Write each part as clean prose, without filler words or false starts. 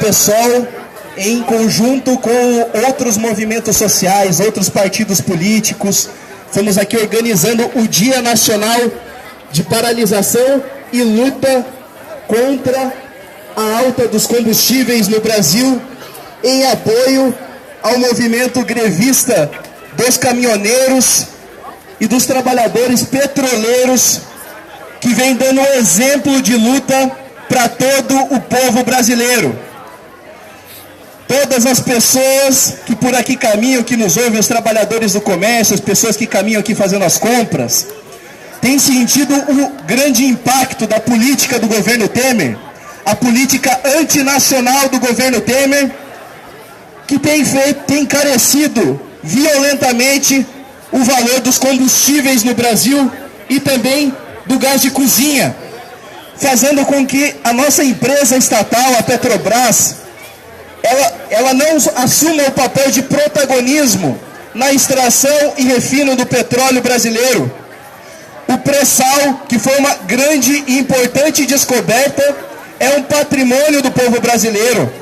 PSOL, em conjunto com outros movimentos sociais, outros partidos políticos, estamos aqui organizando o Dia Nacional de Paralisação e Luta contra a alta dos combustíveis no Brasil, em apoio ao movimento grevista dos caminhoneiros e dos trabalhadores petroleiros, que vem dando um exemplo de luta para todo o povo brasileiro. Todas as pessoas que por aqui caminham, que nos ouvem, os trabalhadores do comércio, as pessoas que caminham aqui fazendo as compras, têm sentido o grande impacto da política do governo Temer, a política antinacional do governo Temer, que tem encarecido violentamente o valor dos combustíveis no Brasil e também do gás de cozinha, fazendo com que a nossa empresa estatal, a Petrobras, ela não assuma o papel de protagonismo na extração e refino do petróleo brasileiro. O pré-sal, que foi uma grande e importante descoberta, é um patrimônio do povo brasileiro.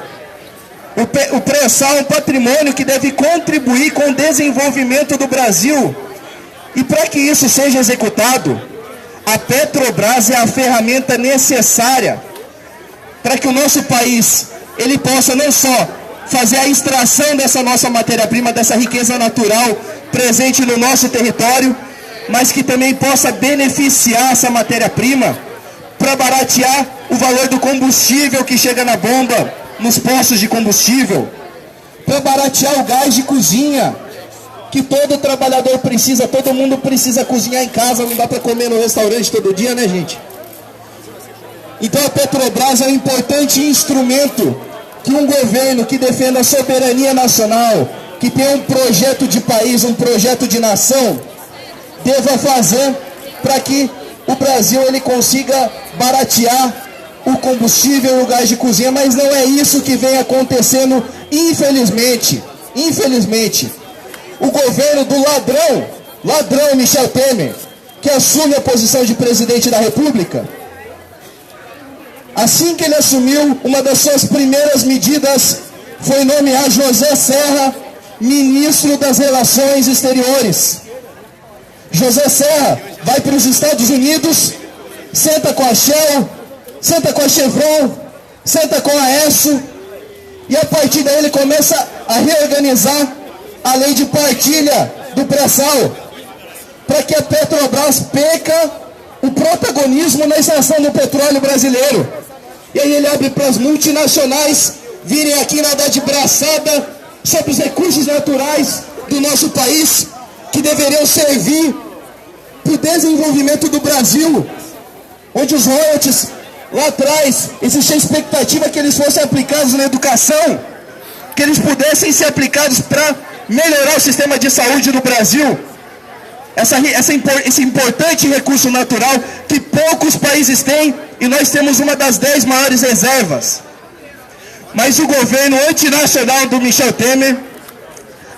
O pré-sal é um patrimônio que deve contribuir com o desenvolvimento do Brasil. E para que isso seja executado, a Petrobras é a ferramenta necessária para que o nosso país ele possa não só fazer a extração dessa nossa matéria-prima, dessa riqueza natural presente no nosso território, mas que também possa beneficiar essa matéria-prima para baratear o valor do combustível que chega na bomba, nos postos de combustível, para baratear o gás de cozinha, que todo trabalhador precisa, todo mundo precisa cozinhar em casa, não dá para comer no restaurante todo dia, né, gente? Então a Petrobras é um importante instrumento que um governo que defenda a soberania nacional, que tem um projeto de país, um projeto de nação, deva fazer para que o Brasil ele consiga baratear o combustível e o gás de cozinha, mas não é isso que vem acontecendo, infelizmente. Infelizmente, o governo do ladrão Michel Temer, que assume a posição de presidente da República, assim que ele assumiu, uma das suas primeiras medidas foi nomear José Serra ministro das Relações Exteriores. José Serra vai para os Estados Unidos, senta com a Shell, senta com a Chevron, senta com a ESSO, e a partir daí ele começa a reorganizar a lei de partilha do pré-sal, para que a Petrobras perca o protagonismo na extração do petróleo brasileiro. E aí ele abre para as multinacionais virem aqui nadar de braçada sobre os recursos naturais do nosso país, que deveriam servir para o desenvolvimento do Brasil, onde os royalties lá atrás existia a expectativa que eles fossem aplicados na educação, que eles pudessem ser aplicados para melhorar o sistema de saúde do Brasil. Esse importante recurso natural que poucos países têm, e nós temos uma das 10 maiores reservas. Mas o governo antinacional do Michel Temer,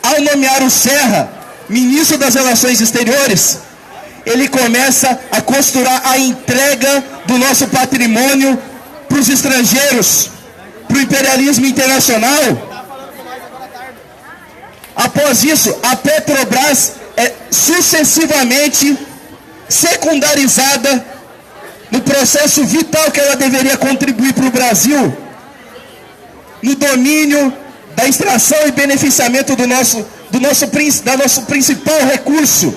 ao nomear o Serra ministro das Relações Exteriores, ele começa a costurar a entrega do nosso patrimônio para os estrangeiros, para o imperialismo internacional. Após isso, a Petrobras é sucessivamente secundarizada no processo vital que ela deveria contribuir para o Brasil, no domínio da extração e beneficiamento do nosso principal recurso.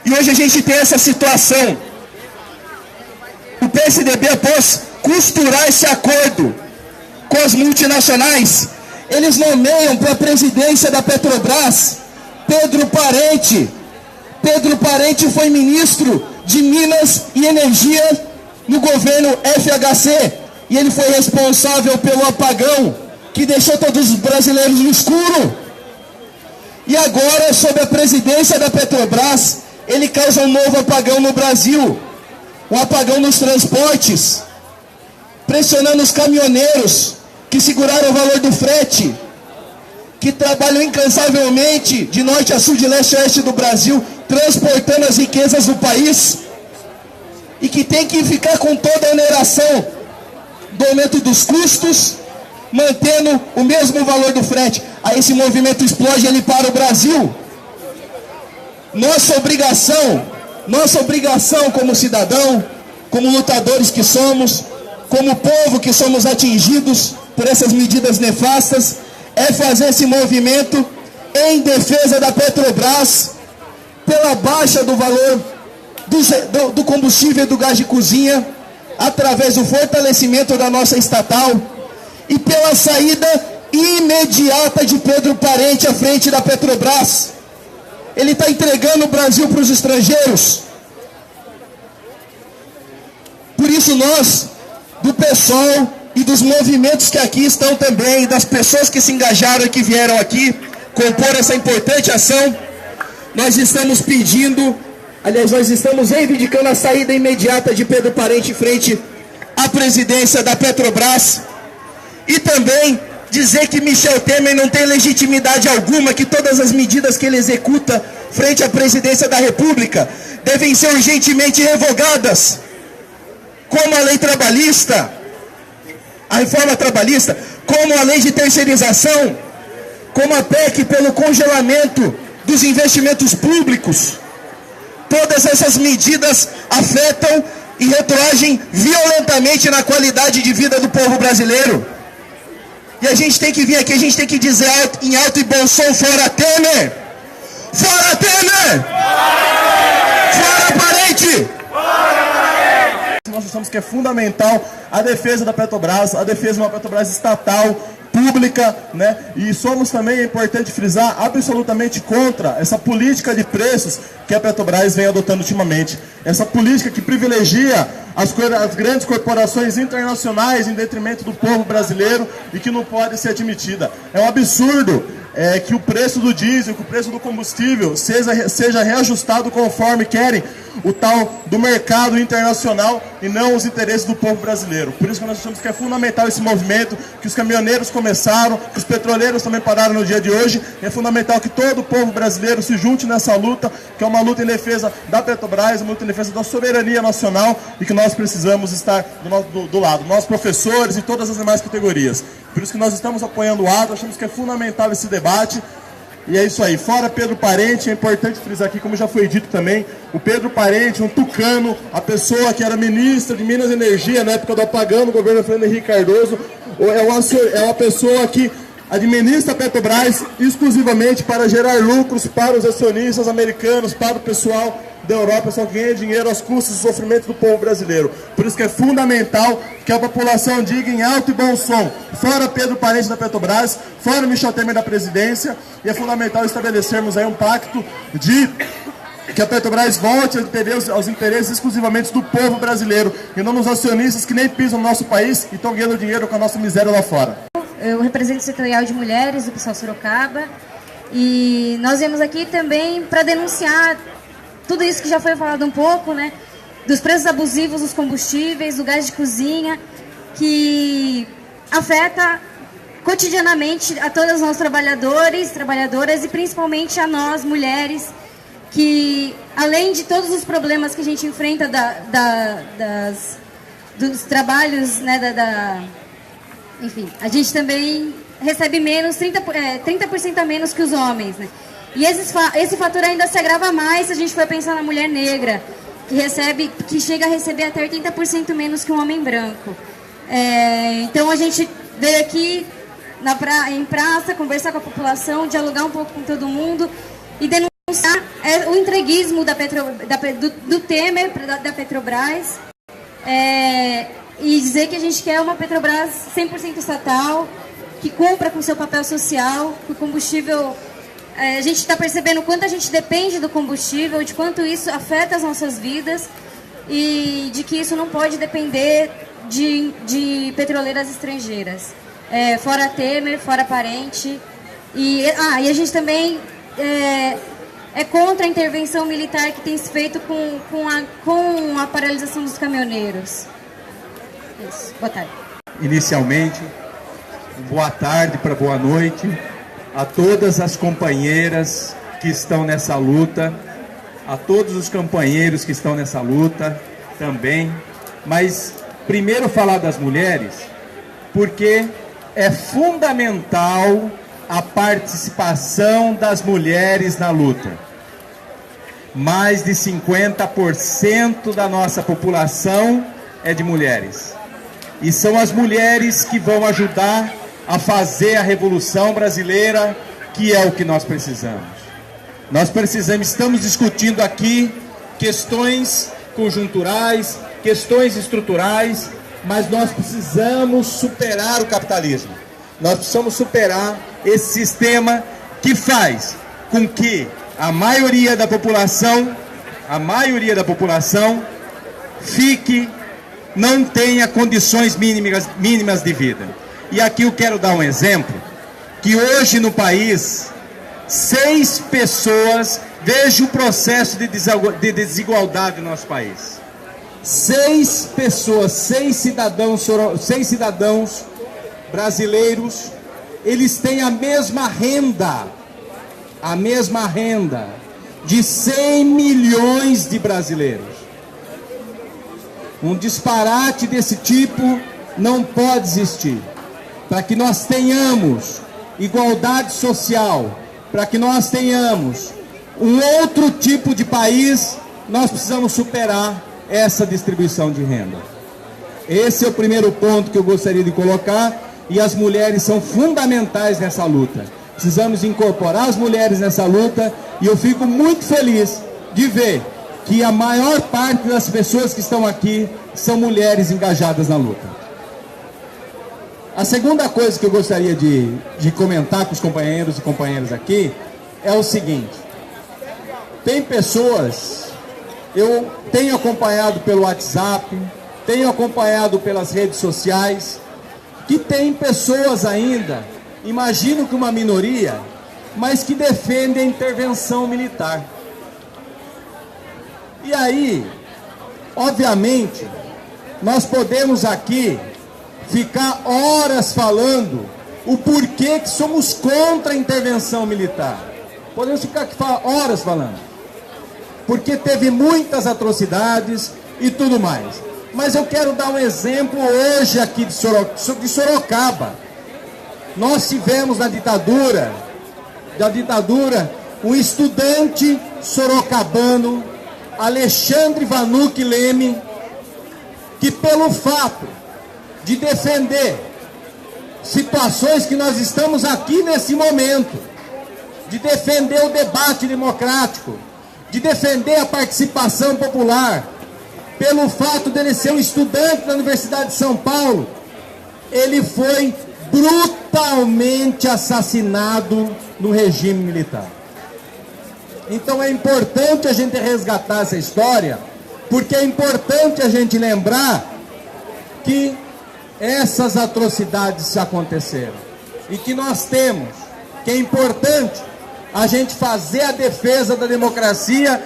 E hoje a gente tem essa situação. O PSDB, após costurar esse acordo com as multinacionais, eles nomeiam para a presidência da Petrobras Pedro Parente. Pedro Parente foi ministro de Minas e Energia no governo FHC. E ele foi responsável pelo apagão que deixou todos os brasileiros no escuro. E agora, sob a presidência da Petrobras, ele causa um novo apagão no Brasil. Um apagão nos transportes, pressionando os caminhoneiros que seguraram o valor do frete, que trabalham incansavelmente de norte a sul, de leste a oeste do Brasil, transportando as riquezas do país, e que tem que ficar com toda a oneração do aumento dos custos mantendo o mesmo valor do frete. Aí esse movimento explode ali para o Brasil. Nossa obrigação como cidadão, como lutadores que somos, como povo que somos atingidos por essas medidas nefastas, é fazer esse movimento em defesa da Petrobras, pela baixa do valor do combustível e do gás de cozinha, através do fortalecimento da nossa estatal e pela saída imediata de Pedro Parente à frente da Petrobras. Ele está entregando o Brasil para os estrangeiros. Por isso nós, do PSOL e dos movimentos que aqui estão também, das pessoas que se engajaram e que vieram aqui compor essa importante ação, nós estamos pedindo, aliás, nós estamos reivindicando a saída imediata de Pedro Parente em frente à presidência da Petrobras e também dizer que Michel Temer não tem legitimidade alguma, que todas as medidas que ele executa frente à presidência da República devem ser urgentemente revogadas, como a lei trabalhista, a reforma trabalhista, como a lei de terceirização, como a PEC pelo congelamento dos investimentos públicos. Todas essas medidas afetam e retroagem violentamente na qualidade de vida do povo brasileiro. E a gente tem que vir aqui, a gente tem que dizer em alto e bom som: fora Temer! Fora Temer! Fora Parente! Nós achamos que é fundamental a defesa da Petrobras, a defesa de uma Petrobras estatal, pública, né? E somos também, é importante frisar, absolutamente contra essa política de preços que a Petrobras vem adotando ultimamente. Essa política que privilegia as grandes corporações internacionais em detrimento do povo brasileiro e que não pode ser admitida. É um absurdo que o preço do diesel, que o preço do combustível seja reajustado conforme querem o tal do mercado internacional e não os interesses do povo brasileiro. Por isso que nós achamos que é fundamental esse movimento, que os caminhoneiros começaram, que os petroleiros também pararam no dia de hoje, e é fundamental que todo o povo brasileiro se junte nessa luta, que é uma luta em defesa da Petrobras, uma luta em defesa da soberania nacional, e que nós precisamos estar do lado, nós professores e todas as demais categorias. Por isso que nós estamos apoiando o ato, achamos que é fundamental esse debate. E é isso aí, fora Pedro Parente, é importante frisar aqui, como já foi dito também, o Pedro Parente, um tucano, a pessoa que era ministra de Minas e Energia na época do apagão do governo Fernando Henrique Cardoso, é uma pessoa que administra a Petrobras exclusivamente para gerar lucros para os acionistas americanos, para o pessoal da Europa, só que ganha dinheiro aos custos do sofrimento do povo brasileiro. Por isso que é fundamental que a população diga em alto e bom som: fora Pedro Parente da Petrobras, fora Michel Temer da presidência, e é fundamental estabelecermos aí um pacto de que a Petrobras volte aos interesses exclusivamente do povo brasileiro e não nos acionistas que nem pisam no nosso país e estão ganhando dinheiro com a nossa miséria lá fora. Eu represento o setorial de mulheres do PSOL Sorocaba e nós viemos aqui também para denunciar tudo isso que já foi falado um pouco, né? Dos preços abusivos dos combustíveis, do gás de cozinha, que afeta cotidianamente a todos nós trabalhadores, trabalhadoras e principalmente a nós, mulheres, que além de todos os problemas que a gente enfrenta dos trabalhos, né, enfim, a gente também recebe menos, 30% a menos que os homens, né? E esse fator ainda se agrava mais se a gente for pensar na mulher negra, que chega a receber até 80% menos que um homem branco. Então a gente veio aqui em praça, conversar com a população, dialogar um pouco com todo mundo e denunciar o entreguismo do Temer, da Petrobras, e dizer que a gente quer uma Petrobras 100% estatal, que cumpra com seu papel social, que o combustível... A gente está percebendo o quanto a gente depende do combustível, de quanto isso afeta as nossas vidas e de que isso não pode depender de petroleiras estrangeiras. Fora Temer, fora Parente. E a gente também é contra a intervenção militar que tem se feito com a paralisação dos caminhoneiros. Isso. Boa tarde. Inicialmente, boa tarde para boa noite a todas as companheiras que estão nessa luta, a todos os companheiros que estão nessa luta também. Mas primeiro falar das mulheres, porque é fundamental a participação das mulheres na luta. Mais de 50% da nossa população é de mulheres. E são as mulheres que vão ajudar a fazer a Revolução Brasileira, que é o que nós precisamos. Estamos discutindo aqui questões conjunturais, questões estruturais, mas nós precisamos superar o capitalismo. Nós precisamos superar esse sistema que faz com que a maioria da população não tenha condições mínimas de vida. E aqui eu quero dar um exemplo, que hoje no país, 6 pessoas, veja o processo de desigualdade no nosso país. 6 pessoas, 6 cidadãos brasileiros, eles têm a mesma renda de 100 milhões de brasileiros. Um disparate desse tipo não pode existir. Para que nós tenhamos igualdade social, para que nós tenhamos um outro tipo de país, nós precisamos superar essa distribuição de renda. Esse é o primeiro ponto que eu gostaria de colocar, e as mulheres são fundamentais nessa luta. Precisamos incorporar as mulheres nessa luta, e eu fico muito feliz de ver que a maior parte das pessoas que estão aqui são mulheres engajadas na luta. A segunda coisa que eu gostaria de comentar com os companheiros e companheiras aqui é o seguinte: tem pessoas, eu tenho acompanhado pelo WhatsApp, tenho acompanhado pelas redes sociais, que tem pessoas ainda, imagino que uma minoria, mas que defendem a intervenção militar. E aí, obviamente, nós podemos aqui ficar horas falando o porquê que somos contra a intervenção militar. Podemos ficar aqui horas falando, porque teve muitas atrocidades e tudo mais. Mas eu quero dar um exemplo hoje aqui de Sorocaba. Nós tivemos na ditadura, um estudante sorocabano, Alexandre Vanucchi Leme, que pelo fato de defender situações que nós estamos aqui nesse momento, de defender o debate democrático, de defender a participação popular, pelo fato dele ser um estudante da Universidade de São Paulo, ele foi brutalmente assassinado no regime militar. Então é importante a gente resgatar essa história, porque é importante a gente lembrar que essas atrocidades aconteceram e que nós temos, que é importante a gente fazer a defesa da democracia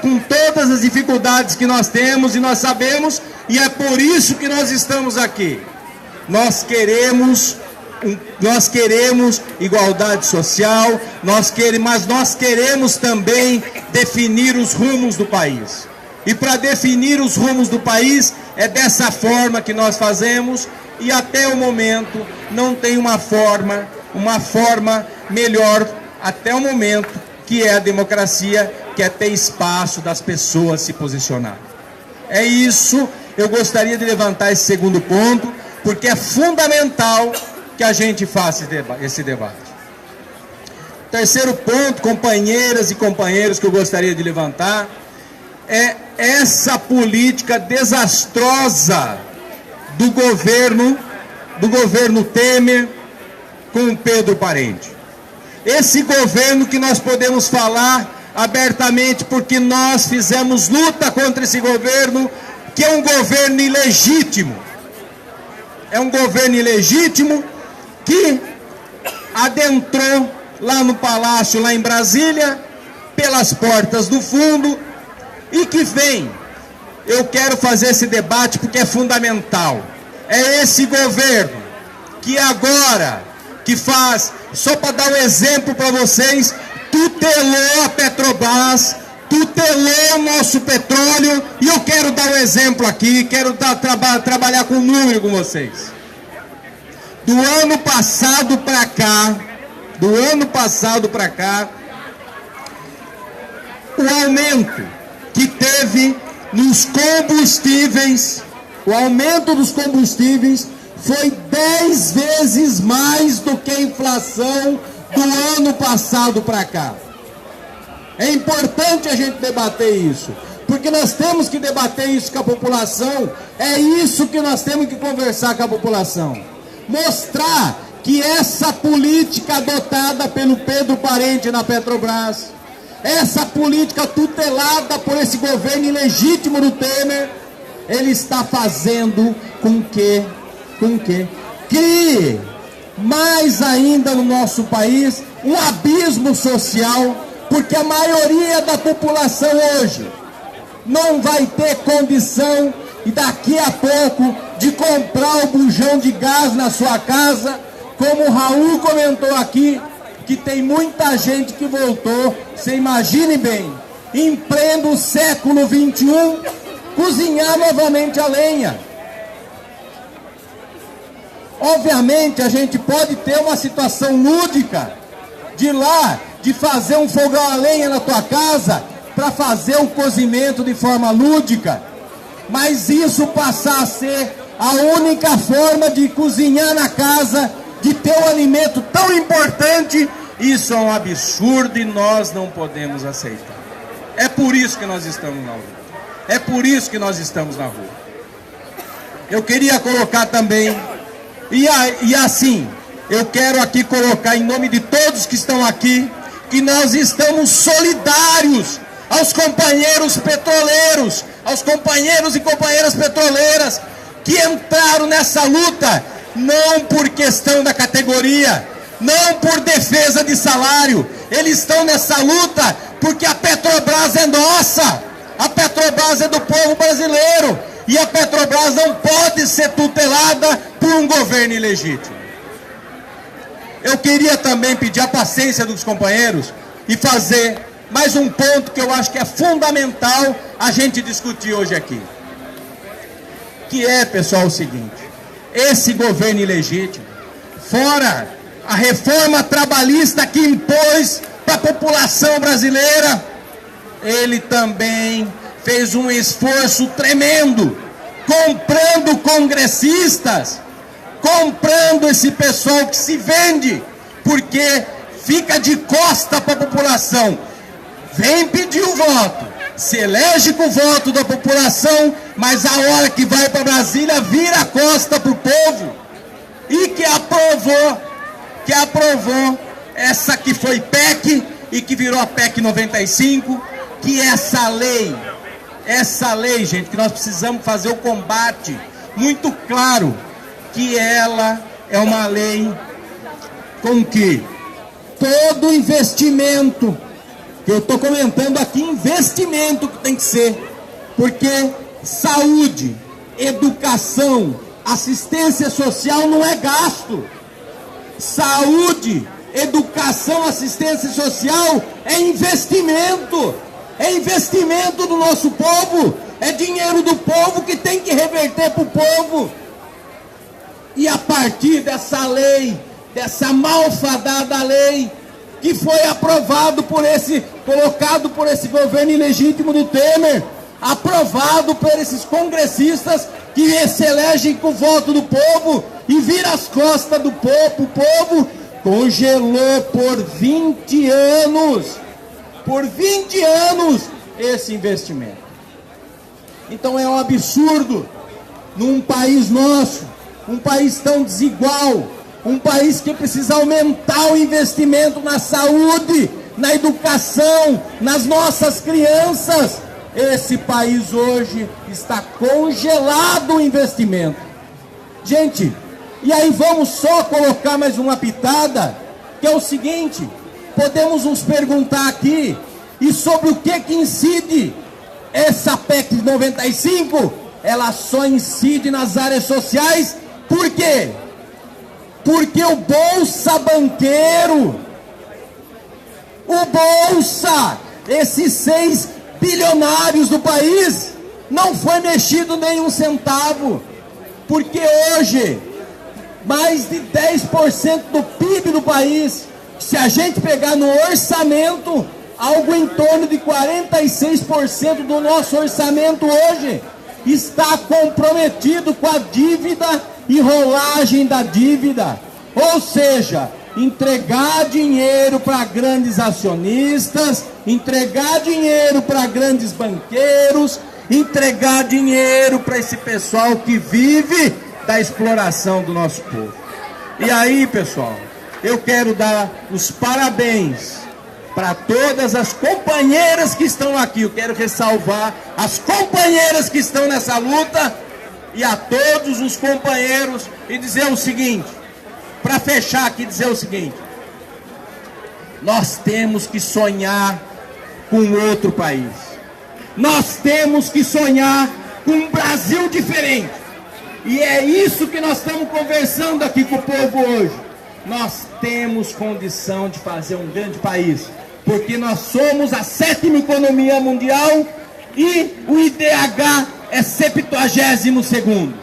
com todas as dificuldades que nós temos e nós sabemos, e é por isso que nós estamos aqui. Nós queremos igualdade social, mas nós queremos também definir os rumos do país. E para definir os rumos do país, é dessa forma que nós fazemos, e até o momento não tem uma forma melhor, até o momento, que é a democracia, que é ter espaço das pessoas se posicionarem. É isso, eu gostaria de levantar esse segundo ponto, porque é fundamental que a gente faça esse debate. Terceiro ponto, companheiras e companheiros, que eu gostaria de levantar, é essa política desastrosa do governo Temer com o Pedro Parente. Esse governo que nós podemos falar abertamente, porque nós fizemos luta contra esse governo, que é um governo ilegítimo. É um governo ilegítimo que adentrou lá no Palácio, lá em Brasília, pelas portas do fundo, e que vem. Eu quero fazer esse debate porque é fundamental. É esse governo que agora, que faz, só para dar um exemplo para vocês, tutelou a Petrobras, tutelou o nosso petróleo, e eu quero dar um exemplo aqui, quero trabalhar com um número com vocês. do ano passado para cá, o aumento que teve nos combustíveis, o aumento dos combustíveis foi 10 vezes mais do que a inflação do ano passado para cá. É importante a gente debater isso, porque nós temos que debater isso com a população, é isso que nós temos que conversar com a população. Mostrar que essa política adotada pelo Pedro Parente na Petrobras, essa política tutelada por esse governo ilegítimo do Temer, ele está fazendo com que crie mais ainda no nosso país um abismo social, porque a maioria da população hoje não vai ter condição, e daqui a pouco, de comprar o bujão de gás na sua casa, como o Raul comentou aqui, que tem muita gente que voltou, você imagine bem, em pleno século XXI, cozinhar novamente a lenha. Obviamente a gente pode ter uma situação lúdica, de fazer um fogão a lenha na tua casa, para fazer o cozimento de forma lúdica, mas isso passar a ser a única forma de cozinhar na casa, de ter um alimento tão importante, isso é um absurdo e nós não podemos aceitar. É por isso que nós estamos na rua. É por isso que nós estamos na rua. Eu queria colocar também, e assim, eu quero aqui colocar em nome de todos que estão aqui, que nós estamos solidários aos companheiros petroleiros, aos companheiros e companheiras petroleiras que entraram nessa luta, não por questão da categoria, não por defesa de salário, eles estão nessa luta porque a Petrobras é nossa, a Petrobras é do povo brasileiro, e a Petrobras não pode ser tutelada por um governo ilegítimo. Eu queria também pedir a paciência dos companheiros e fazer mais um ponto que eu acho que é fundamental a gente discutir hoje aqui. Que é, pessoal, o seguinte: esse governo ilegítimo, fora a reforma trabalhista que impôs para a população brasileira, ele também fez um esforço tremendo, comprando congressistas, comprando esse pessoal que se vende, porque fica de costa para a população. Vem pedir o voto, se elege com o voto da população, mas a hora que vai para Brasília vira a costa para o povo. E que aprovou essa que foi PEC e que virou a PEC 95, que essa lei, gente, que nós precisamos fazer o combate muito claro, que ela é uma lei com que todo investimento, que eu estou comentando aqui, investimento que tem que ser, porque saúde, educação, assistência social não é gasto. Saúde, educação, assistência social é investimento. É investimento do nosso povo, é dinheiro do povo que tem que reverter para o povo. E a partir dessa lei, dessa malfadada lei, que foi aprovado colocado por esse governo ilegítimo do Temer, aprovado por esses congressistas que se elegem com o voto do povo e vira as costas do povo, o povo congelou por 20 anos esse investimento. Então é um absurdo num país nosso, um país tão desigual, um país que precisa aumentar o investimento na saúde, na educação, nas nossas crianças. Esse país hoje está congelado o investimento. Gente, e aí vamos só colocar mais uma pitada, que é o seguinte: podemos nos perguntar aqui, e sobre o que incide essa PEC 95? Ela só incide nas áreas sociais. Por quê? Porque o Bolsa Banqueiro, esses 6 bilionários do país, não foi mexido nem um centavo. Porque hoje, mais de 10% do PIB do país. Se a gente pegar no orçamento, algo em torno de 46% do nosso orçamento hoje está comprometido com a dívida e rolagem da dívida. Ou seja, entregar dinheiro para grandes acionistas, entregar dinheiro para grandes banqueiros, entregar dinheiro para esse pessoal que vive da exploração do nosso povo. E aí, pessoal, eu quero dar os parabéns para todas as companheiras que estão aqui. Eu quero ressalvar as companheiras que estão nessa luta e a todos os companheiros e dizer o seguinte, para fechar aqui, dizer o seguinte: nós temos que sonhar com outro país. Nós temos que sonhar com um Brasil diferente. E é isso que nós estamos conversando aqui com o povo hoje. Nós temos condição de fazer um grande país, porque nós somos a 7ª economia mundial e o IDH é 72º.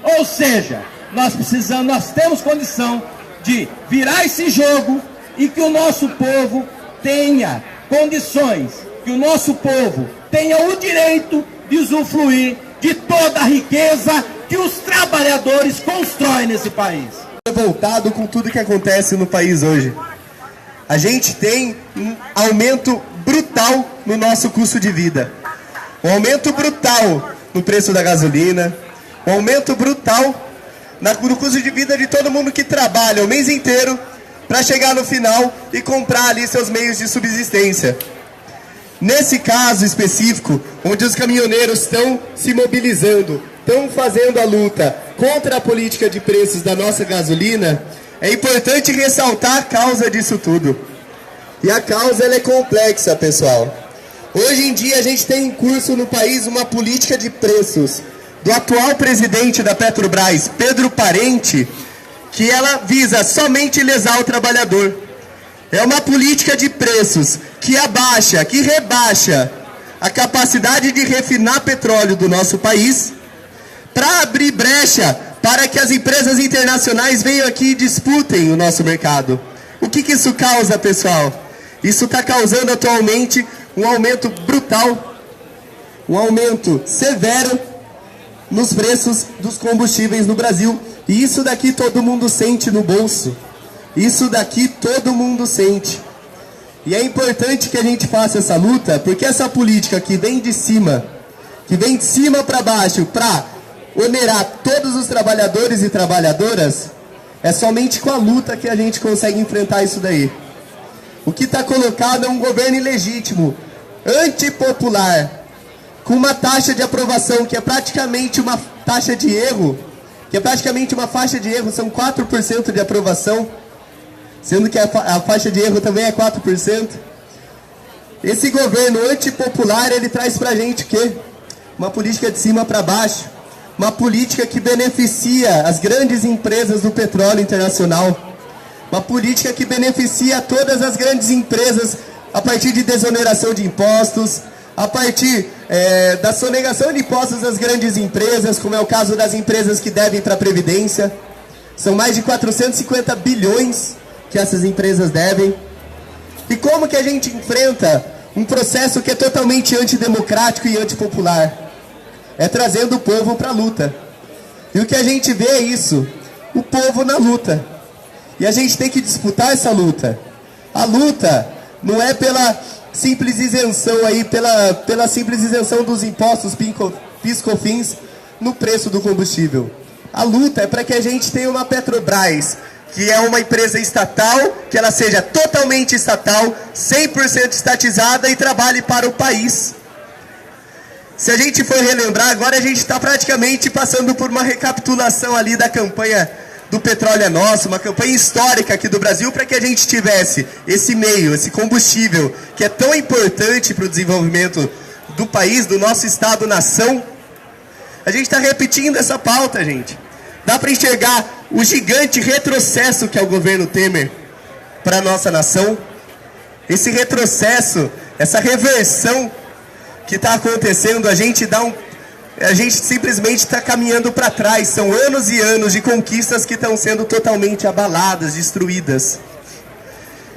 Ou seja, nós temos condição de virar esse jogo e que o nosso povo tenha condições, que o nosso povo tenha o direito de usufruir de toda a riqueza que os trabalhadores constroem nesse país. Revoltado com tudo que acontece no país hoje. A gente tem um aumento brutal no nosso custo de vida. Um aumento brutal no preço da gasolina. Um aumento brutal no custo de vida de todo mundo que trabalha o mês inteiro para chegar no final e comprar ali seus meios de subsistência. Nesse caso específico, onde os caminhoneiros estão se mobilizando, estão fazendo a luta contra a política de preços da nossa gasolina, é importante ressaltar a causa disso tudo. E a causa ela é complexa, pessoal. Hoje em dia a gente tem em curso no país uma política de preços do atual presidente da Petrobras, Pedro Parente, que ela visa somente lesar o trabalhador. É uma política de preços que abaixa, que rebaixa a capacidade de refinar petróleo do nosso país, para abrir brecha para que as empresas internacionais venham aqui e disputem o nosso mercado. O que isso causa, pessoal? Isso está causando atualmente um aumento brutal, um aumento severo nos preços dos combustíveis no Brasil. E isso daqui todo mundo sente no bolso. Isso daqui todo mundo sente. E é importante que a gente faça essa luta, porque essa política que vem de cima para baixo, para onerar todos os trabalhadores e trabalhadoras, é somente com a luta que a gente consegue enfrentar isso daí. O que está colocado é um governo ilegítimo, antipopular, com uma taxa de aprovação que é praticamente uma taxa de erro, que é praticamente uma faixa de erro, são 4% de aprovação, sendo que a faixa de erro também é 4%. Esse governo antipopular, ele traz pra gente o quê? Uma política de cima para baixo, uma política que beneficia as grandes empresas do petróleo internacional, uma política que beneficia todas as grandes empresas a partir de desoneração de impostos, a partir da sonegação de impostos das grandes empresas, como é o caso das empresas que devem para a Previdência. São mais de 450 bilhões que essas empresas devem. E como que a gente enfrenta um processo que é totalmente antidemocrático e antipopular? É trazendo o povo para a luta. E o que a gente vê é isso, o povo na luta. E a gente tem que disputar essa luta. A luta não é pela simples isenção aí, pela simples isenção dos impostos PIS/COFINS no preço do combustível. A luta é para que a gente tenha uma Petrobras, que é uma empresa estatal, que ela seja totalmente estatal, 100% estatizada e trabalhe para o país. Se a gente for relembrar, agora a gente está praticamente passando por uma recapitulação ali da campanha do Petróleo é Nosso, uma campanha histórica aqui do Brasil, para que a gente tivesse esse meio, esse combustível, que é tão importante para o desenvolvimento do país, do nosso Estado-nação. A gente está repetindo essa pauta, gente. Dá para enxergar o gigante retrocesso que é o governo Temer para a nossa nação. Esse retrocesso, essa reversão que está acontecendo, a gente dá a gente simplesmente está caminhando para trás. São anos e anos de conquistas que estão sendo totalmente abaladas, destruídas.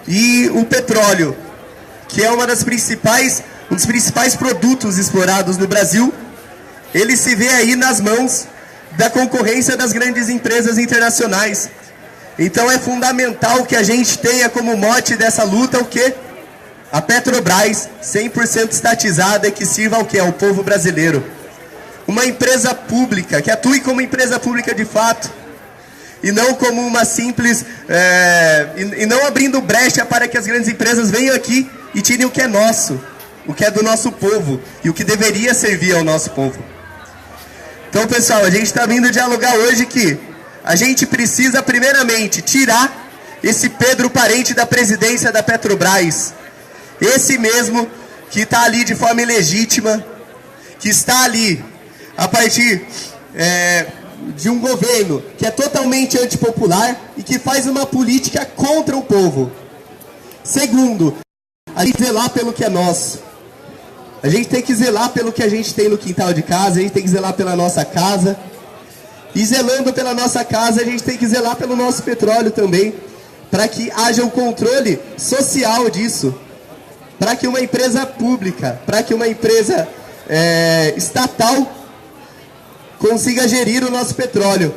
E o petróleo, que é um dos principais produtos explorados no Brasil, ele se vê aí nas mãos da concorrência das grandes empresas internacionais. Então é fundamental que a gente tenha como mote dessa luta o quê? A Petrobras 100% estatizada e que sirva ao quê? Ao povo brasileiro. Uma empresa pública, que atue como empresa pública de fato, e não como uma simples... e não abrindo brecha para que as grandes empresas venham aqui e tirem o que é nosso, o que é do nosso povo, e o que deveria servir ao nosso povo. Então, pessoal, a gente está vindo dialogar hoje que a gente precisa, primeiramente, tirar esse Pedro Parente da presidência da Petrobras. Esse mesmo que está ali de forma ilegítima, que está ali a partir de um governo que é totalmente antipopular e que faz uma política contra o povo. Segundo, a gente zelar pelo que é nosso. A gente tem que zelar pelo que a gente tem no quintal de casa, a gente tem que zelar pela nossa casa. E zelando pela nossa casa, a gente tem que zelar pelo nosso petróleo também, para que haja um controle social disso. Para que uma empresa pública, para que uma empresa estatal consiga gerir o nosso petróleo.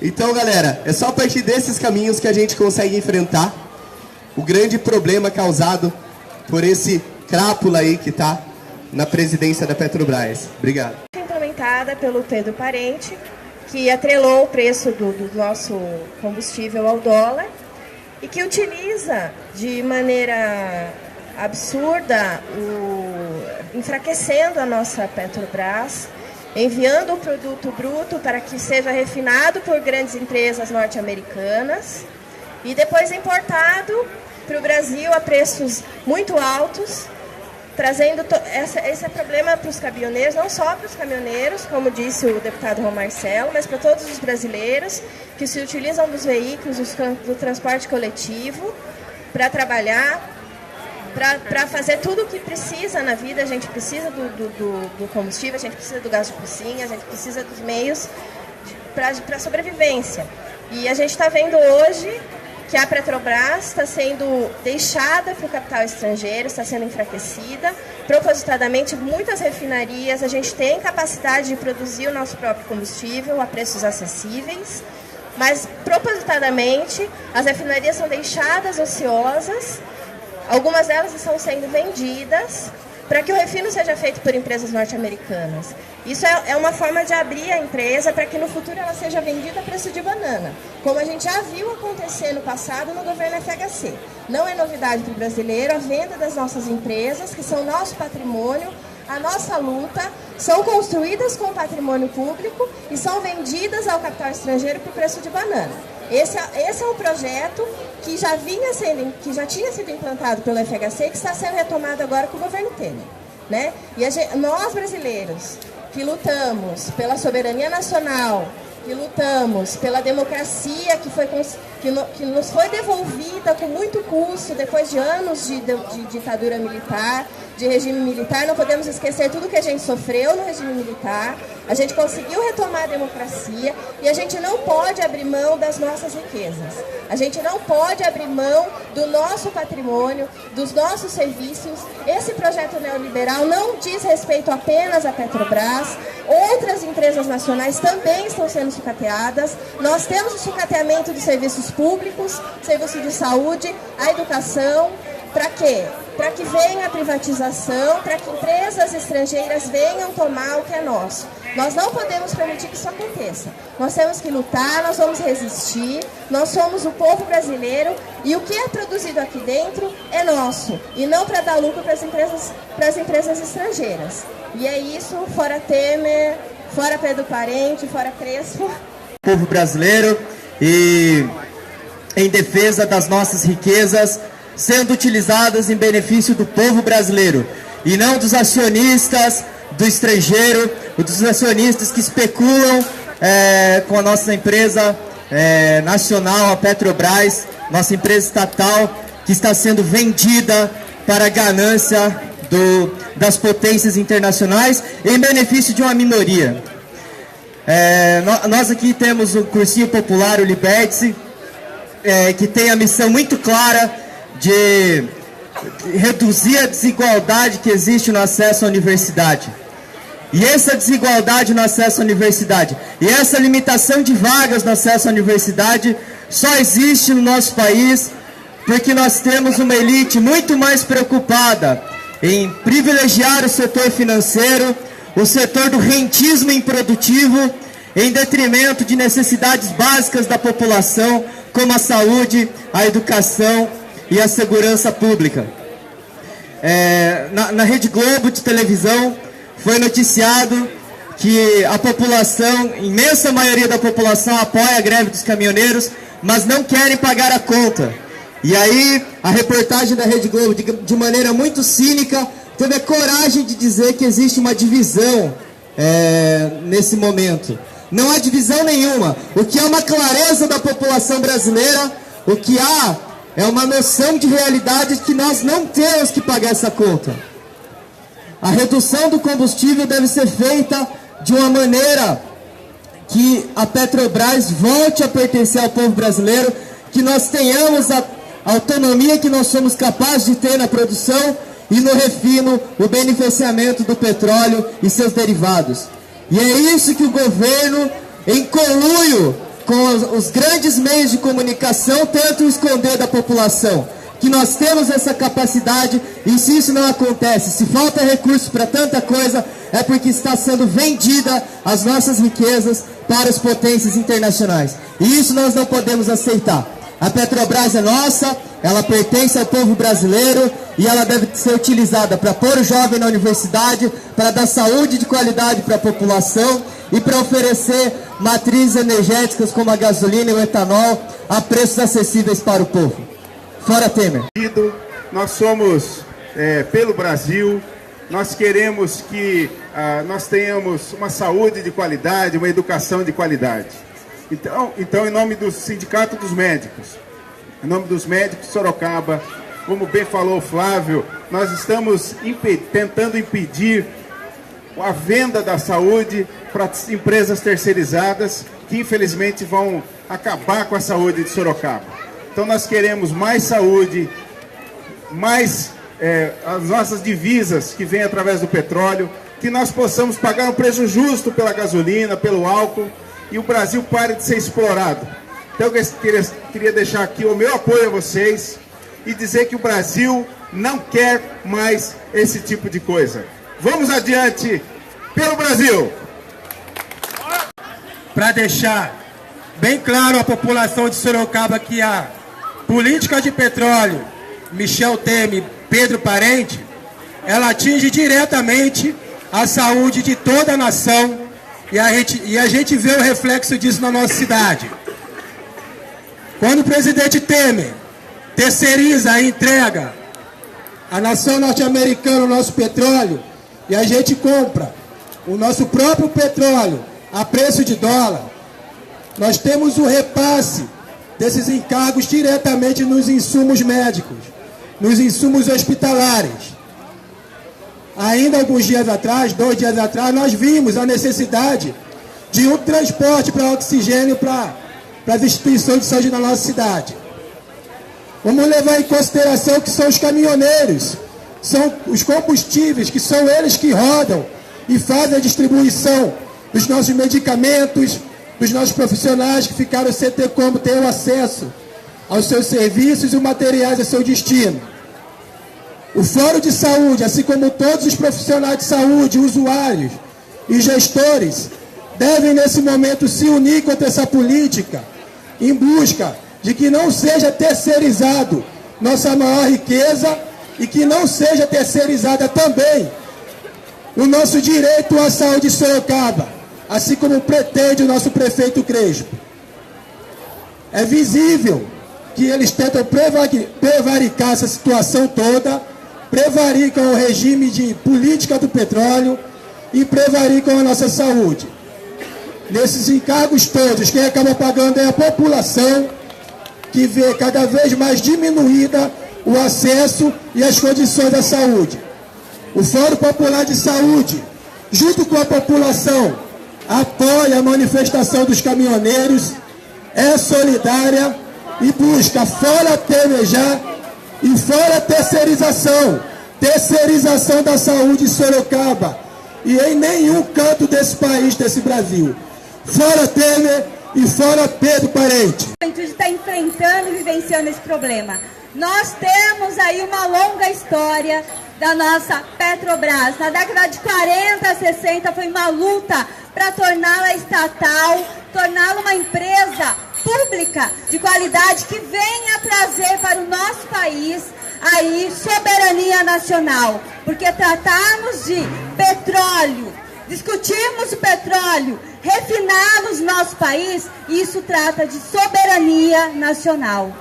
Então, galera, é só a partir desses caminhos que a gente consegue enfrentar o grande problema causado por esse crápula aí que está na presidência da Petrobras. Obrigado. Implementada pelo Pedro Parente, que atrelou o preço do nosso combustível ao dólar e que utiliza de maneira absurda, enfraquecendo a nossa Petrobras, enviando o produto bruto para que seja refinado por grandes empresas norte-americanas e depois importado para o Brasil a preços muito altos, trazendo esse problema para os caminhoneiros, não só para os caminhoneiros, como disse o deputado João Marcelo, mas para todos os brasileiros que se utilizam dos veículos, do transporte coletivo, para trabalhar, para fazer tudo o que precisa na vida. A gente precisa do combustível, a gente precisa do gás de cozinha, a gente precisa dos meios para a sobrevivência. E a gente está vendo hoje que a Petrobras está sendo deixada para o capital estrangeiro, está sendo enfraquecida, propositadamente. Muitas refinarias, a gente tem capacidade de produzir o nosso próprio combustível a preços acessíveis, mas propositadamente as refinarias são deixadas ociosas, algumas delas estão sendo vendidas para que o refino seja feito por empresas norte-americanas. Isso é uma forma de abrir a empresa para que no futuro ela seja vendida a preço de banana, como a gente já viu acontecer no passado no governo FHC. Não é novidade para o brasileiro a venda das nossas empresas, que são nosso patrimônio, a nossa luta, são construídas com patrimônio público e são vendidas ao capital estrangeiro por preço de banana. Esse é um projeto que já tinha sido implantado pelo FHC, que está sendo retomado agora com o governo Temer, né? E nós brasileiros que lutamos pela soberania nacional, que lutamos pela democracia que nos foi devolvida com muito custo depois de anos de ditadura militar, de regime militar. Não podemos esquecer tudo que a gente sofreu no regime militar. A gente conseguiu retomar a democracia e a gente não pode abrir mão das nossas riquezas. A gente não pode abrir mão do nosso patrimônio, dos nossos serviços. Esse projeto neoliberal não diz respeito apenas à Petrobras. Outras empresas nacionais também estão sendo sucateadas. Nós temos o sucateamento dos serviços públicos, serviço de saúde, a educação. Para quê? Para que venha a privatização, para que empresas estrangeiras venham tomar o que é nosso. Nós não podemos permitir que isso aconteça. Nós temos que lutar, nós vamos resistir, nós somos o povo brasileiro e o que é produzido aqui dentro é nosso, e não para dar lucro para as empresas estrangeiras. E é isso, fora Temer, fora Pedro Parente, fora Crespo. Povo brasileiro e em defesa das nossas riquezas sendo utilizadas em benefício do povo brasileiro e não dos acionistas do estrangeiro, dos acionistas que especulam com a nossa empresa nacional, a Petrobras, nossa empresa estatal, que está sendo vendida para a ganância das potências internacionais em benefício de uma minoria. Nós aqui temos o Cursinho Popular, o Liberte-se, que tem a missão muito clara de reduzir a desigualdade que existe no acesso à universidade. E essa desigualdade no acesso à universidade e essa limitação de vagas no acesso à universidade só existe no nosso país porque nós temos uma elite muito mais preocupada em privilegiar o setor financeiro, o setor do rentismo improdutivo, em detrimento de necessidades básicas da população, como a saúde, a educação e a segurança pública. Na Rede Globo de televisão, foi noticiado que a população, imensa maioria da população, apoia a greve dos caminhoneiros, mas não querem pagar a conta. E aí, a reportagem da Rede Globo, de maneira muito cínica, teve a coragem de dizer que existe uma divisão nesse momento. Não há divisão nenhuma. O que há uma clareza da população brasileira, o que há é uma noção de realidade que nós não temos que pagar essa conta. A redução do combustível deve ser feita de uma maneira que a Petrobras volte a pertencer ao povo brasileiro, que nós tenhamos a autonomia que nós somos capazes de ter na produção e no refino, o beneficiamento do petróleo e seus derivados. E é isso que o governo, em conluio com os grandes meios de comunicação, tenta esconder da população. Que nós temos essa capacidade, e se isso não acontece, se falta recursos para tanta coisa, é porque está sendo vendida as nossas riquezas para as potências internacionais. E isso nós não podemos aceitar. A Petrobras é nossa, ela pertence ao povo brasileiro e ela deve ser utilizada para pôr o jovem na universidade, para dar saúde de qualidade para a população e para oferecer matrizes energéticas como a gasolina e o etanol a preços acessíveis para o povo. Fora Temer. Nós somos pelo Brasil, nós queremos que nós tenhamos uma saúde de qualidade, uma educação de qualidade. Então, em nome do Sindicato dos Médicos, em nome dos médicos de Sorocaba, como bem falou o Flávio, nós estamos tentando impedir a venda da saúde para empresas terceirizadas que infelizmente vão acabar com a saúde de Sorocaba. Então nós queremos mais saúde, mais as nossas divisas que vêm através do petróleo, que nós possamos pagar um preço justo pela gasolina, pelo álcool, e o Brasil pare de ser explorado. Então eu queria deixar aqui o meu apoio a vocês e dizer que o Brasil não quer mais esse tipo de coisa. Vamos adiante pelo Brasil! Para deixar bem claro à população de Sorocaba que a política de petróleo, Michel Temer, Pedro Parente, ela atinge diretamente a saúde de toda a nação e a gente vê o reflexo disso na nossa cidade. Quando o presidente Temer terceiriza a entrega à nação norte-americana o nosso petróleo e a gente compra o nosso próprio petróleo a preço de dólar, nós temos o repasse desses encargos diretamente nos insumos médicos, nos insumos hospitalares. Ainda alguns dias atrás, 2 dias atrás, nós vimos a necessidade de um transporte para oxigênio para as instituições de saúde da nossa cidade. Vamos levar em consideração que são os caminhoneiros, são os combustíveis, que são eles que rodam e fazem a distribuição dos nossos medicamentos, dos nossos profissionais que ficaram sem ter como ter o acesso aos seus serviços e materiais a seu destino. O Fórum de Saúde, assim como todos os profissionais de saúde, usuários e gestores, devem nesse momento se unir contra essa política em busca de que não seja terceirizado nossa maior riqueza e que não seja terceirizada também o nosso direito à saúde de Sorocaba, assim como pretende o nosso prefeito Crespo. É visível que eles tentam prevaricar essa situação toda, prevaricam o regime de política do petróleo e prevaricam a nossa saúde. Nesses encargos todos, quem acaba pagando é a população, que vê cada vez mais diminuída o acesso e as condições da saúde. O Fórum Popular de Saúde, junto com a população, apoia a manifestação dos caminhoneiros, é solidária e busca fora Temer já e fora terceirização da saúde em Sorocaba e em nenhum canto desse país, desse Brasil. Fora Temer e fora Pedro Parente. A juventude está enfrentando e vivenciando esse problema. Nós temos aí uma longa história da nossa Petrobras. Na década de 40, 60 foi uma luta para torná-la estatal, torná-la uma empresa pública de qualidade que venha trazer para o nosso país aí soberania nacional. Porque tratarmos de petróleo, discutirmos o petróleo, refiná-lo no nosso país, isso trata de soberania nacional.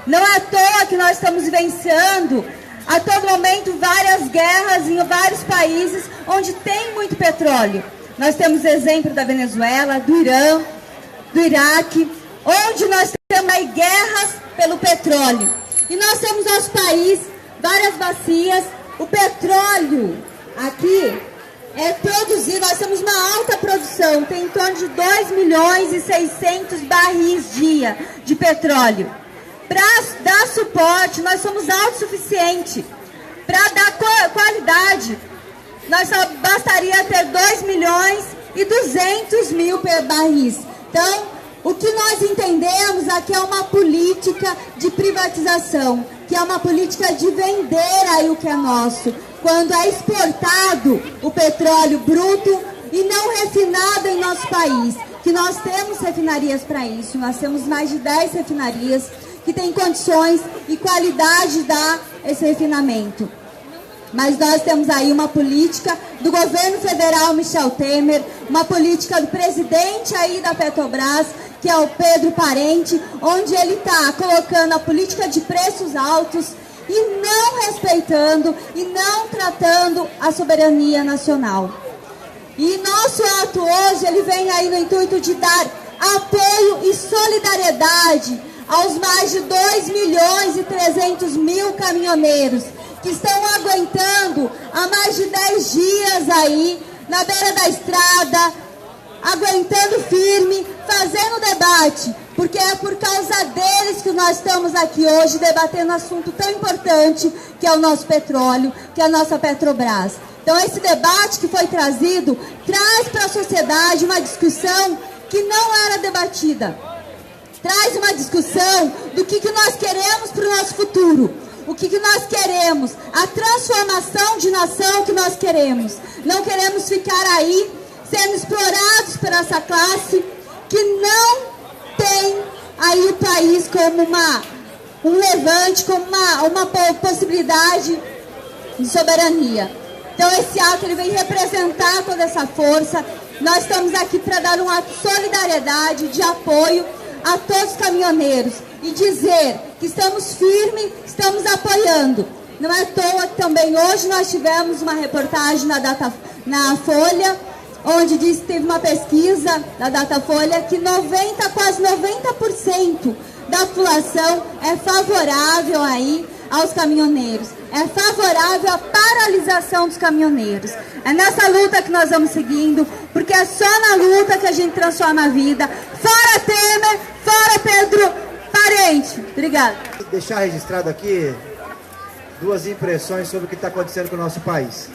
Não é à toa que nós estamos vivenciando a todo momento várias guerras em vários países onde tem muito petróleo. Nós temos exemplo da Venezuela, do Irã, do Iraque, onde nós temos aí guerras pelo petróleo. E nós temos no nosso país várias bacias. O petróleo aqui é produzido, nós temos uma alta produção, tem em torno de 2.600.000 barris dia de petróleo. Para dar suporte, nós somos autossuficientes. Para dar qualidade, nós só bastaria ter 2.200.000 barris. Então, o que nós entendemos aqui é uma política de privatização, que é uma política de vender aí o que é nosso, quando é exportado o petróleo bruto e não refinado em nosso país, que nós temos refinarias para isso, nós temos mais de 10 refinarias que têm condições e qualidade de dar esse refinamento. Mas nós temos aí uma política do governo federal Michel Temer, uma política do presidente aí da Petrobras, que é o Pedro Parente, onde ele está colocando a política de preços altos e não respeitando e não tratando a soberania nacional. E nosso ato hoje, ele vem aí no intuito de dar apoio e solidariedade aos mais de 2.300.000 caminhoneiros que estão aguentando há mais de 10 dias aí na beira da estrada, aguentando firme, fazendo debate, porque é por causa deles que nós estamos aqui hoje debatendo um assunto tão importante que é o nosso petróleo, que é a nossa Petrobras. Então esse debate que foi trazido traz para a sociedade uma discussão que não era debatida. Traz uma discussão do que nós queremos para o nosso futuro. O que nós queremos, a transformação de nação que nós queremos. Não queremos ficar aí sendo explorados por essa classe que não tem aí o país como um levante, como uma possibilidade de soberania. Então esse ato ele vem representar toda essa força. Nós estamos aqui para dar um ato de solidariedade, de apoio a todos os caminhoneiros e dizer que estamos firmes, estamos apoiando. Não é à toa que também hoje nós tivemos uma reportagem na Folha, onde diz que teve uma pesquisa da Datafolha que quase 90% da população é favorável aí aos caminhoneiros, é favorável à paralisação dos caminhoneiros. É nessa luta que nós vamos seguindo, porque é só na luta que a gente transforma a vida. Fora Temer, fora Pedro Parente. Obrigada. Deixar registrado aqui duas impressões sobre o que está acontecendo com o nosso país.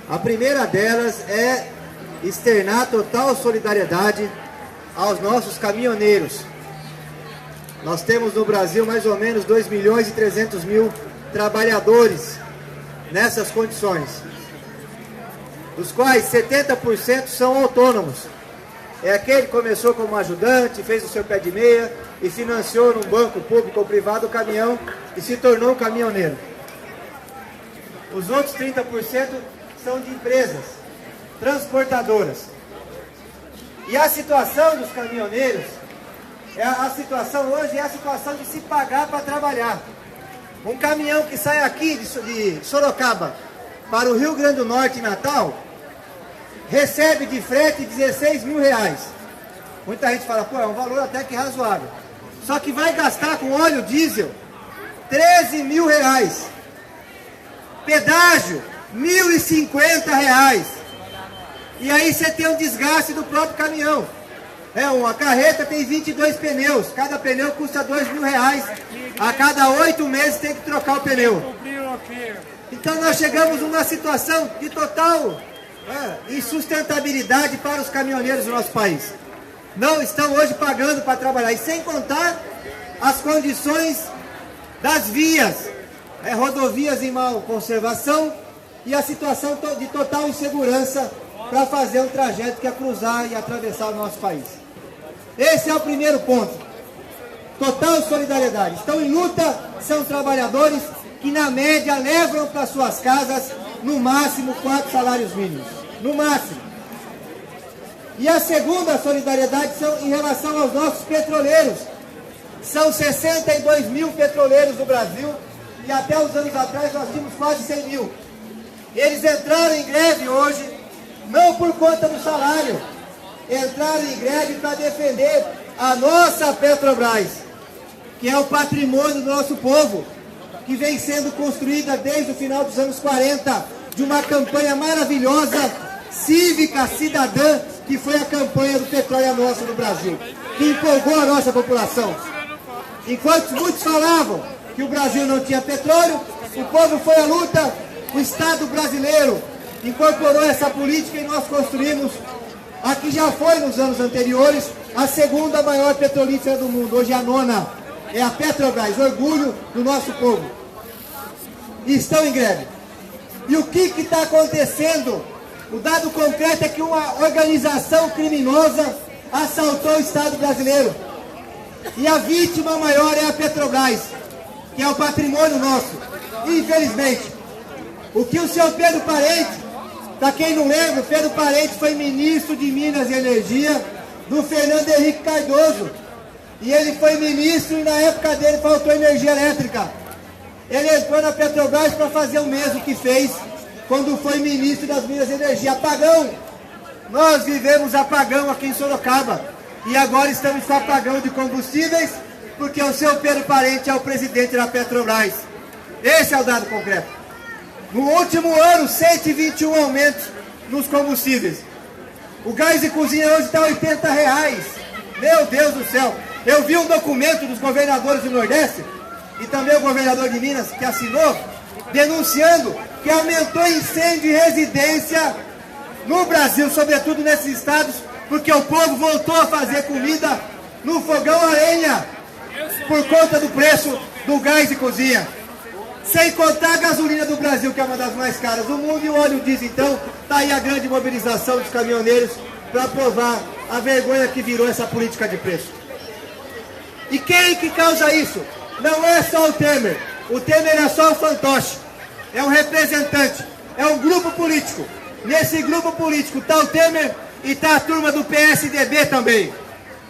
A primeira delas é externar total solidariedade aos nossos caminhoneiros. Nós temos no Brasil mais ou menos 2.300.000 trabalhadores nessas condições, dos quais 70% são autônomos. É aquele que começou como ajudante, fez o seu pé de meia e financiou num banco público ou privado o caminhão e se tornou um caminhoneiro. Os outros 30% são de empresas transportadoras. E a situação dos caminhoneiros, a situação hoje é a situação de se pagar para trabalhar. Um caminhão que sai aqui de Sorocaba para o Rio Grande do Norte e Natal, recebe de frete R$16.000. Muita gente fala, pô, é um valor até que razoável. Só que vai gastar com óleo diesel R$13.000. Pedágio R$ 1.050. E aí você tem um desgaste do próprio caminhão. Uma carreta tem 22 pneus, cada pneu custa R$2.000. A cada 8 meses tem que trocar o pneu. Então nós chegamos numa situação de total insustentabilidade para os caminhoneiros do nosso país. Não estão hoje pagando para trabalhar, e sem contar as condições das vias, rodovias em má conservação e a situação de total insegurança para fazer um trajeto que é cruzar e atravessar o nosso país. Esse é o primeiro ponto. Total solidariedade. Estão em luta, são trabalhadores que na média levam para suas casas no máximo 4 salários mínimos. No máximo. E a segunda solidariedade são em relação aos nossos petroleiros. São 62 mil petroleiros no Brasil e até uns anos atrás nós tínhamos quase 100 mil. Eles entraram em greve hoje, não por conta do salário, entraram em greve para defender a nossa Petrobras, que é o patrimônio do nosso povo, que vem sendo construída desde o final dos anos 40, de uma campanha maravilhosa, cívica, cidadã, que foi a campanha do Petróleo é Nosso no Brasil, que empolgou a nossa população. Enquanto muitos falavam que o Brasil não tinha petróleo, o povo foi à luta, o Estado brasileiro incorporou essa política e nós construímos, a que já foi nos anos anteriores, a segunda maior petrolífera do mundo, hoje é a 9ª, é a Petrobras, orgulho do nosso povo. E estão em greve. E o que está acontecendo? O dado concreto é que uma organização criminosa assaltou o Estado brasileiro. E a vítima maior é a Petrobras, que é o patrimônio nosso. Infelizmente, o que o senhor Pedro Parente, para quem não lembra, Pedro Parente foi ministro de Minas e Energia do Fernando Henrique Cardoso. E ele foi ministro e na época dele faltou energia elétrica. Ele entrou na Petrobras para fazer o mesmo que fez quando foi ministro das Minas e Energia. Apagão! Nós vivemos apagão aqui em Sorocaba. E agora estamos com apagão de combustíveis, porque o seu Pedro Parente é o presidente da Petrobras. Esse é o dado concreto. No último ano, 121 aumentos nos combustíveis. O gás de cozinha hoje está R$80. Meu Deus do céu! Eu vi um documento dos governadores do Nordeste, e também o governador de Minas, que assinou, denunciando que aumentou incêndio em residência no Brasil, sobretudo nesses estados, porque o povo voltou a fazer comida no fogão a lenha, por conta do preço do gás de cozinha. Sem contar a gasolina do Brasil, que é uma das mais caras do mundo, e o óleo diesel. Então, está aí a grande mobilização dos caminhoneiros para provar a vergonha que virou essa política de preço. E quem que causa isso? Não é só o Temer. O Temer é só um fantoche. É um representante. É um grupo político. Nesse grupo político está o Temer e está a turma do PSDB também.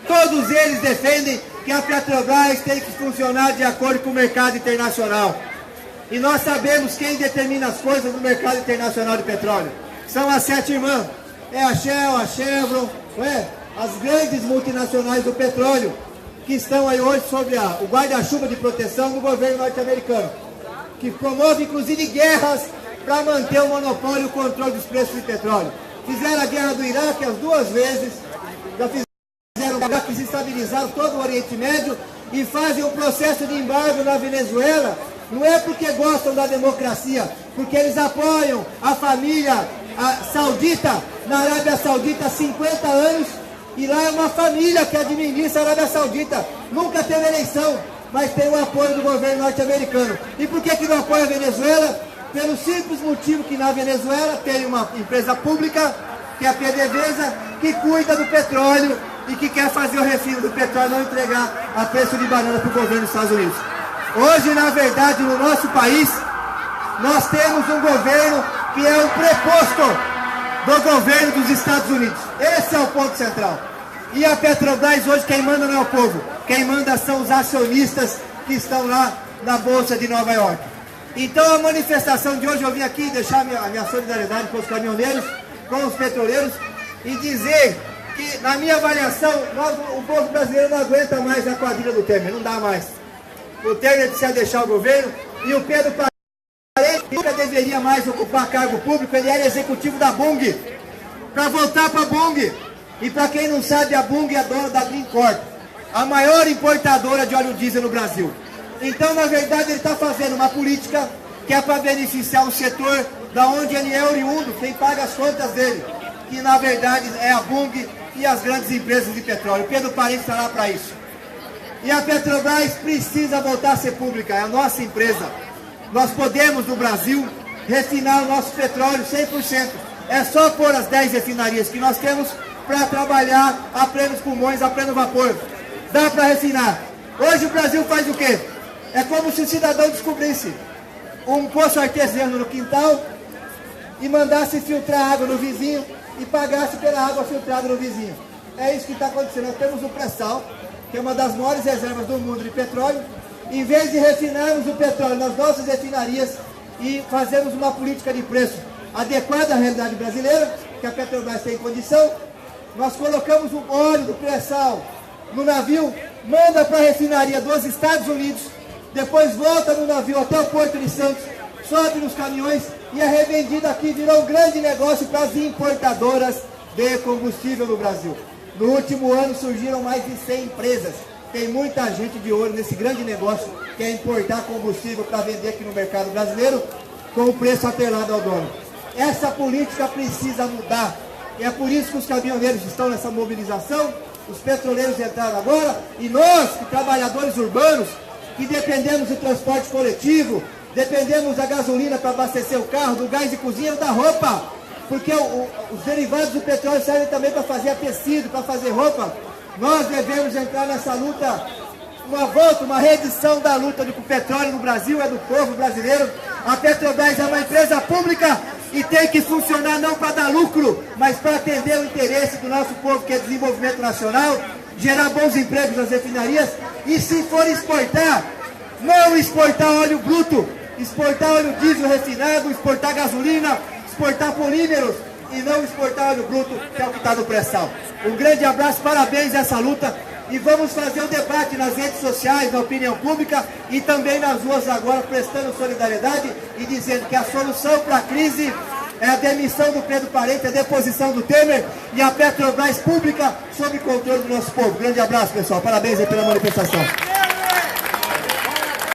Todos eles defendem que a Petrobras tem que funcionar de acordo com o mercado internacional. E nós sabemos quem determina as coisas no mercado internacional de petróleo. São as 7 irmãs. É a Shell, a Chevron, as grandes multinacionais do petróleo, que estão aí hoje sob o guarda-chuva de proteção do governo norte-americano, que promove inclusive guerras para manter o monopólio e o controle dos preços de petróleo. Fizeram a guerra do Iraque as 2 vezes, já fizeram para desestabilizar todo o Oriente Médio e fazem um processo de embargo na Venezuela. Não é porque gostam da democracia, porque eles apoiam a família saudita, na Arábia Saudita há 50 anos, e lá é uma família que administra a Arábia Saudita. Nunca teve eleição, mas tem o apoio do governo norte-americano. E por que não apoia a Venezuela? Pelo simples motivo que na Venezuela tem uma empresa pública, que é a PDVSA, que cuida do petróleo e que quer fazer o refino do petróleo, não entregar a preço de banana para o governo dos Estados Unidos. Hoje, na verdade, no nosso país, nós temos um governo que é um preposto do governo dos Estados Unidos. Esse é o ponto central. E a Petrobras hoje, quem manda não é o povo. Quem manda são os acionistas que estão lá na Bolsa de Nova York. Então a manifestação de hoje, eu vim aqui deixar a minha solidariedade com os caminhoneiros, com os petroleiros, e dizer que, na minha avaliação, o povo brasileiro não aguenta mais a quadrilha do Temer, não dá mais. O Temer precisa deixar o governo, e o Pedro Parente nunca deveria mais ocupar cargo público, ele era executivo da Bunge. Para voltar para a Bunge, e para quem não sabe, a Bunge é dona da Green Corp, a maior importadora de óleo diesel no Brasil. Então, na verdade, ele está fazendo uma política que é para beneficiar o setor da onde ele é oriundo, quem paga as contas dele, que na verdade é a Bunge e as grandes empresas de petróleo. Pedro Parente está lá para isso. E a Petrobras precisa voltar a ser pública, é a nossa empresa. Nós podemos, no Brasil, refinar o nosso petróleo 100%. É só pôr as 10 refinarias que nós temos para trabalhar a plenos pulmões, a pleno vapor. Dá para refinar. Hoje o Brasil faz o quê? É como se o cidadão descobrisse um poço artesiano no quintal e mandasse filtrar água no vizinho e pagasse pela água filtrada no vizinho. É isso que está acontecendo. Nós temos o pré-sal, que é uma das maiores reservas do mundo de petróleo. Em vez de refinarmos o petróleo nas nossas refinarias e fazermos uma política de preço adequada à realidade brasileira, que a Petrobras tem condição, nós colocamos o óleo do pré-sal no navio, manda para a refinaria dos Estados Unidos, depois volta no navio até o Porto de Santos, sobe nos caminhões e é revendido aqui, virou um grande negócio para as importadoras de combustível no Brasil. No último ano surgiram mais de 100 empresas. Tem muita gente de olho nesse grande negócio que é importar combustível para vender aqui no mercado brasileiro com o preço atrelado ao dono. Essa política precisa mudar. E é por isso que os caminhoneiros estão nessa mobilização, os petroleiros entraram agora, e nós, que trabalhadores urbanos, que dependemos do transporte coletivo, dependemos da gasolina para abastecer o carro, do gás de cozinha ou da roupa, porque os derivados do petróleo servem também para fazer tecido, para fazer roupa. Nós devemos entrar nessa luta, uma volta, uma reedição da luta do petróleo no Brasil, é do povo brasileiro. A Petrobras é uma empresa pública e tem que funcionar não para dar lucro, mas para atender o interesse do nosso povo, que é desenvolvimento nacional, gerar bons empregos nas refinarias, e se for exportar, não exportar óleo bruto, exportar óleo diesel refinado, exportar gasolina, exportar polímeros e não exportar óleo bruto, que é o que está no pré-sal. Um grande abraço, parabéns a essa luta, e vamos fazer o debate nas redes sociais, na opinião pública e também nas ruas agora, prestando solidariedade e dizendo que a solução para a crise é a demissão do Pedro Parente, a deposição do Temer e a Petrobras pública sob controle do nosso povo. Grande abraço, pessoal. Parabéns aí pela manifestação.